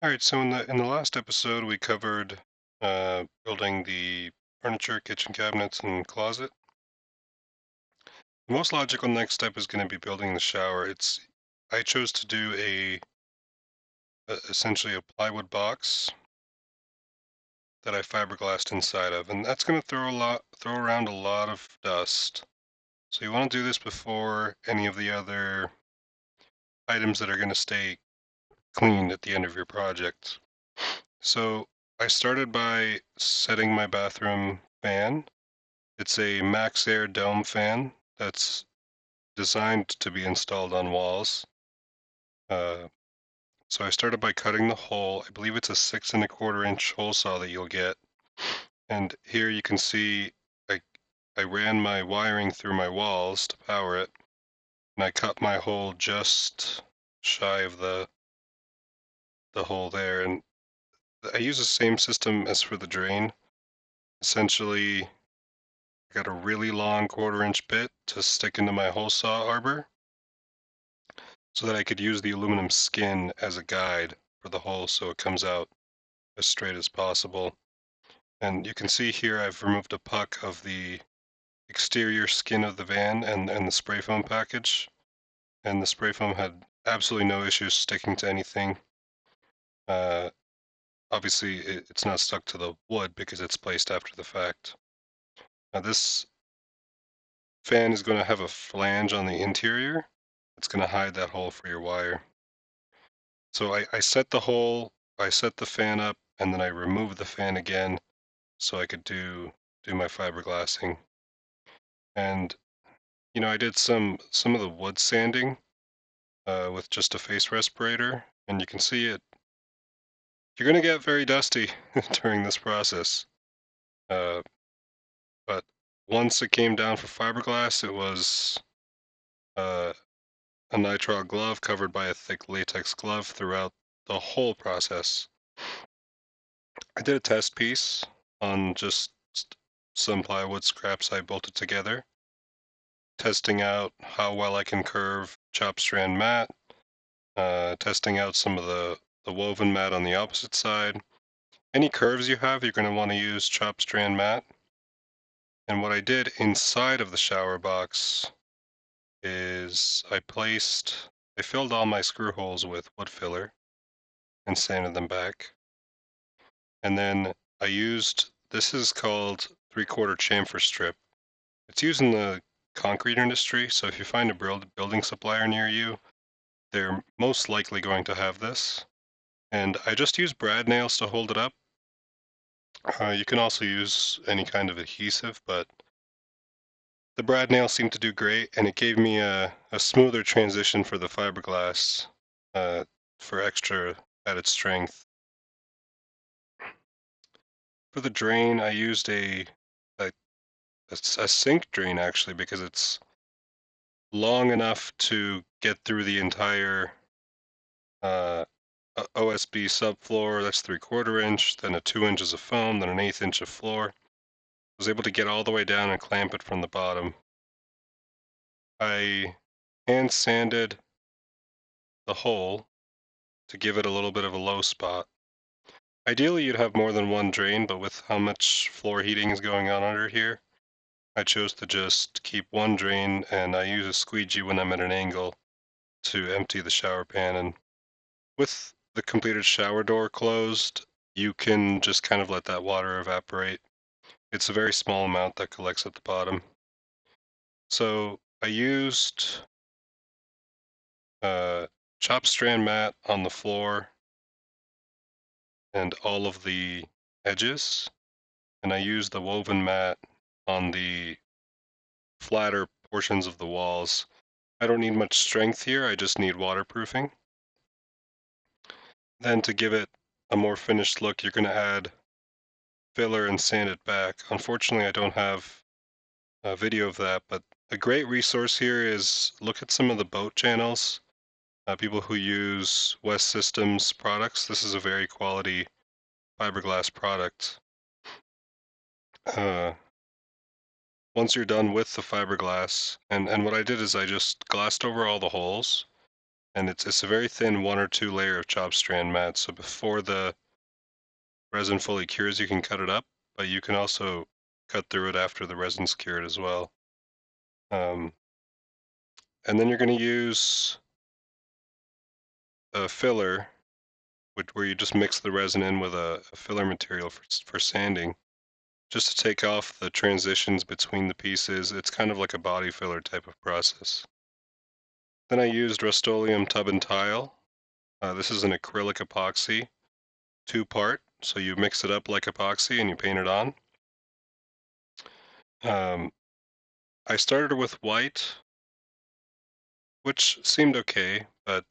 All right, so in the last episode we covered building the furniture, kitchen cabinets, and closet. The most logical next step is going to be building the shower. I chose to do essentially a plywood box that I fiberglassed inside of, and that's going to throw around a lot of dust. So you want to do this before any of the other items that are going to stay clean at the end of your project. So I started by setting my bathroom fan. It's a Max Air dome fan that's designed to be installed on walls. Uh, so I started by cutting the hole. I believe it's a 6 1/4 inch hole saw that you'll get. And here you can see I, I ran my wiring through my walls to power it, and I cut my hole just shy of the hole there. And I use the same system as for the drain. Essentially, I got a really long 1/4 inch bit to stick into my hole saw arbor, so that I could use the aluminum skin as a guide for the hole so it comes out as straight as possible. And you can see here I've removed a puck of the exterior skin of the van and the spray foam package. And the spray foam had absolutely no issues sticking to anything. Uh, Obviously, it's not stuck to the wood because it's placed after the fact. Now this fan is going to have a flange on the interior. It's going to hide that hole for your wire. So I set the fan up, and then I removed the fan again so I could do my fiberglassing. And I did some of the wood sanding with just a face respirator, and you can see it. You're going to get very dusty during this process. Uh, but once it came down for fiberglass, it was uh, a nitrile glove covered by a thick latex glove throughout the whole process. I did a test piece on just some plywood scraps I bolted together, testing out how well I can curve chop strand mat, testing out some of the woven mat on the opposite side. Any curves you have, you're going to want to use chop strand mat. And what I did inside of the shower box is I filled all my screw holes with wood filler and sanded them back. And then this is called 3/4 chamfer strip. It's used in the concrete industry, so if you find a building supplier near you, they're most likely going to have this. And I just use brad nails to hold it up. You can also use any kind of adhesive, but the brad nails seem to do great, and it gave me a smoother transition for the fiberglass uh, for extra added strength. For the drain, I used a, a sink drain actually because it's long enough to get through the entire uh, OSB subfloor. That's 3/4 inch, then a 2 inches of foam, then an 1/8 inch of floor. I was able to get all the way down and clamp it from the bottom. I hand sanded the hole to give it a little bit of a low spot. Ideally, you'd have more than one drain, but with how much floor heating is going on under here, I chose to just keep one drain, and I use a squeegee when I'm at an angle to empty the shower pan. And with the completed shower door closed, you can just kind of let that water evaporate. It's a very small amount that collects at the bottom. So I used uh, chop strand mat on the floor and all of the edges, and I used the woven mat on the flatter portions of the walls. I don't need much strength here, I just need waterproofing. Then to give it a more finished look, you're going to add filler and sand it back. Unfortunately, I don't have a video of that, but a great resource here is look at some of the boat channels, people who use West Systems products. This is a very quality fiberglass product. Uh, Once you're done with the fiberglass, and what I did is I just glassed over all the holes, and it's a very thin 1 or 2 layer of chop strand mat. So before the resin fully cures, you can cut it up, but you can also cut through it after the resin's cured as well. Um, and then you're going to use a filler, where you just mix the resin in with a filler material for sanding, just to take off the transitions between the pieces. It's kind of like a body filler type of process. Then I used Rust-Oleum Tub and Tile. This is an acrylic epoxy, 2-part, so you mix it up like epoxy and you paint it on. Um, I started with white, which seemed okay, but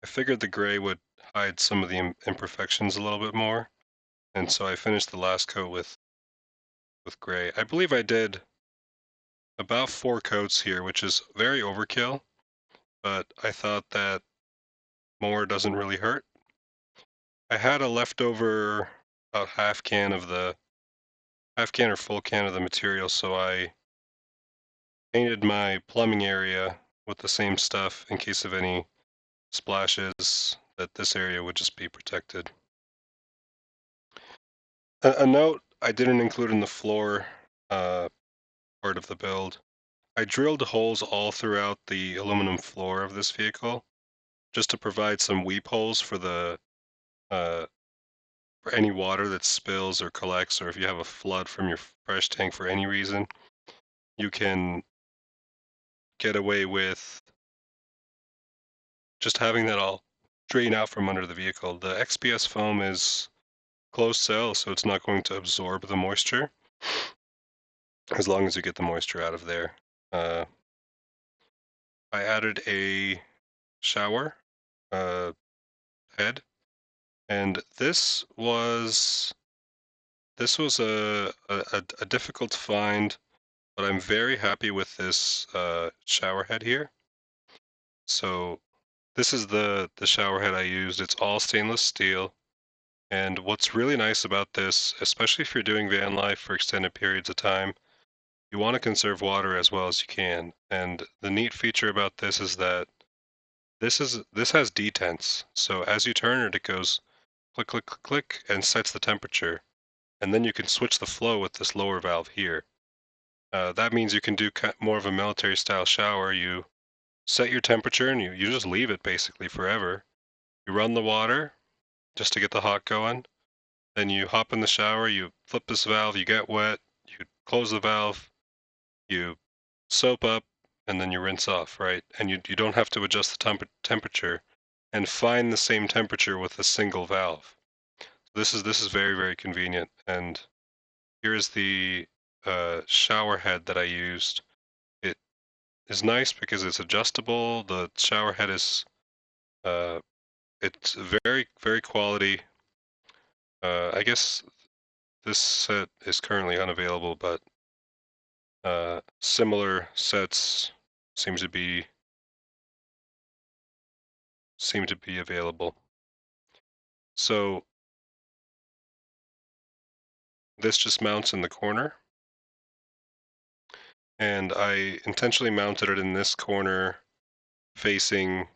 I figured the gray would hide some of the imperfections a little bit more, and so I finished the last coat with gray. I believe I did about 4 coats here, which is very overkill, but I thought that more doesn't really hurt. I had a leftover about half can or full can of the material, so I painted my plumbing area with the same stuff in case of any splashes, that this area would just be protected. A note I didn't include in the floor uh, part of the build. I drilled holes all throughout the aluminum floor of this vehicle just to provide some weep holes uh, for any water that spills or collects, or if you have a flood from your fresh tank for any reason, you can get away with just having that all drain out from under the vehicle. The XPS foam is closed cell, so it's not going to absorb the moisture as long as you get the moisture out of there. Uh, I added a shower uh, head, and this was a difficult find, but I'm very happy with this shower head here. So this is the shower head I used. It's all stainless steel. And what's really nice about this, especially if you're doing van life for extended periods of time, you want to conserve water as well as you can. And the neat feature about this is that this has detents. So as you turn it, it goes click, click, click, click, and sets the temperature. And then you can switch the flow with this lower valve here. That means you can do more of a military style shower. You set your temperature and you just leave it basically forever. You run the water just to get the hot going. Then you hop in the shower, you flip this valve, you get wet, you close the valve, you soap up, and then you rinse off, right? And you don't have to adjust the temperature and find the same temperature with a single valve. This is very, very convenient. And here's the shower head that I used. It is nice because it's adjustable. The shower head is uh, it's very, very quality. I guess this set is currently unavailable, but similar sets seem to be available. So this just mounts in the corner, and I intentionally mounted it in this corner facing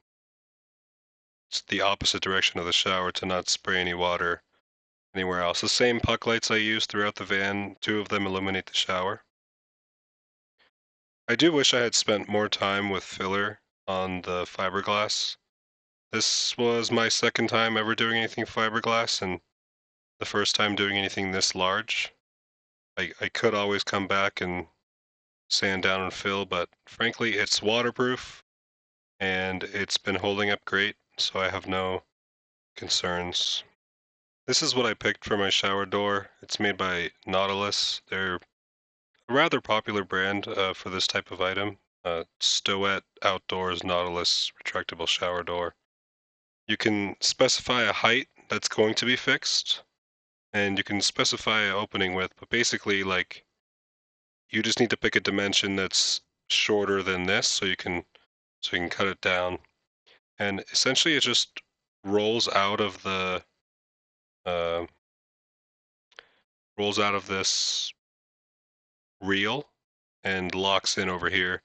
the opposite direction of the shower to not spray any water anywhere else. The same puck lights I used throughout the van, 2 of them illuminate the shower. I do wish I had spent more time with filler on the fiberglass. This was my second time ever doing anything fiberglass, and the first time doing anything this large. I could always come back and sand down and fill, but frankly, it's waterproof and it's been holding up great, so I have no concerns. This is what I picked for my shower door. It's made by Nautilus. They're a rather popular brand for this type of item. Stowette Outdoors Nautilus retractable shower door. You can specify a height that's going to be fixed, and you can specify an opening width, but basically, like, you just need to pick a dimension that's shorter than this so you can cut it down. And essentially it just rolls out of the uh, rolls out of this reel and locks in over here.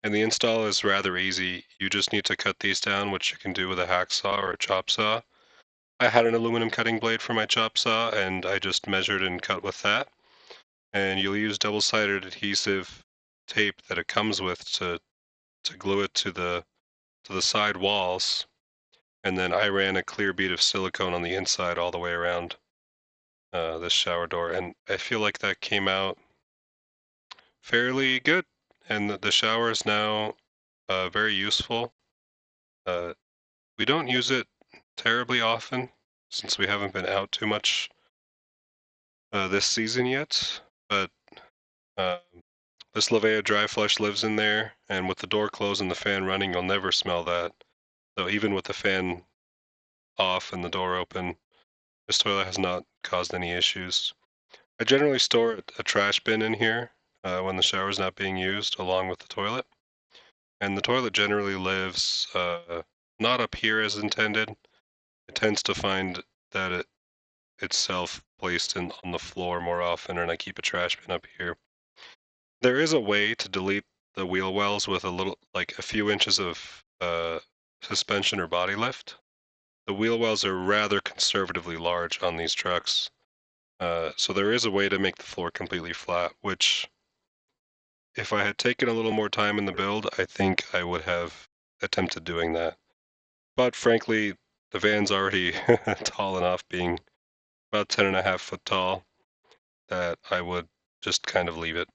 And the install is rather easy. You just need to cut these down, which you can do with a hacksaw or a chop saw. I had an aluminum cutting blade for my chop saw, and I just measured and cut with that. And you'll use double-sided adhesive tape that it comes with to glue it to the side walls. And then I ran a clear bead of silicone on the inside all the way around this shower door, and I feel like that came out fairly good. And the shower is now very useful. Uh, we don't use it terribly often since we haven't been out too much this season yet, but uh, this Lavea dry flush lives in there, and with the door closed and the fan running, you'll never smell that. So even with the fan off and the door open, this toilet has not caused any issues. I generally store a trash bin in here when the shower is not being used, along with the toilet. And the toilet generally lives not up here as intended. It tends to find that it itself placed on the floor more often, and I keep a trash bin up here. There is a way to delete the wheel wells with like a few inches of suspension or body lift. The wheel wells are rather conservatively large on these trucks. So there is a way to make the floor completely flat, which if I had taken a little more time in the build, I think I would have attempted doing that. But frankly, the van's already tall enough, being about 10.5 foot tall, that I would just kind of leave it.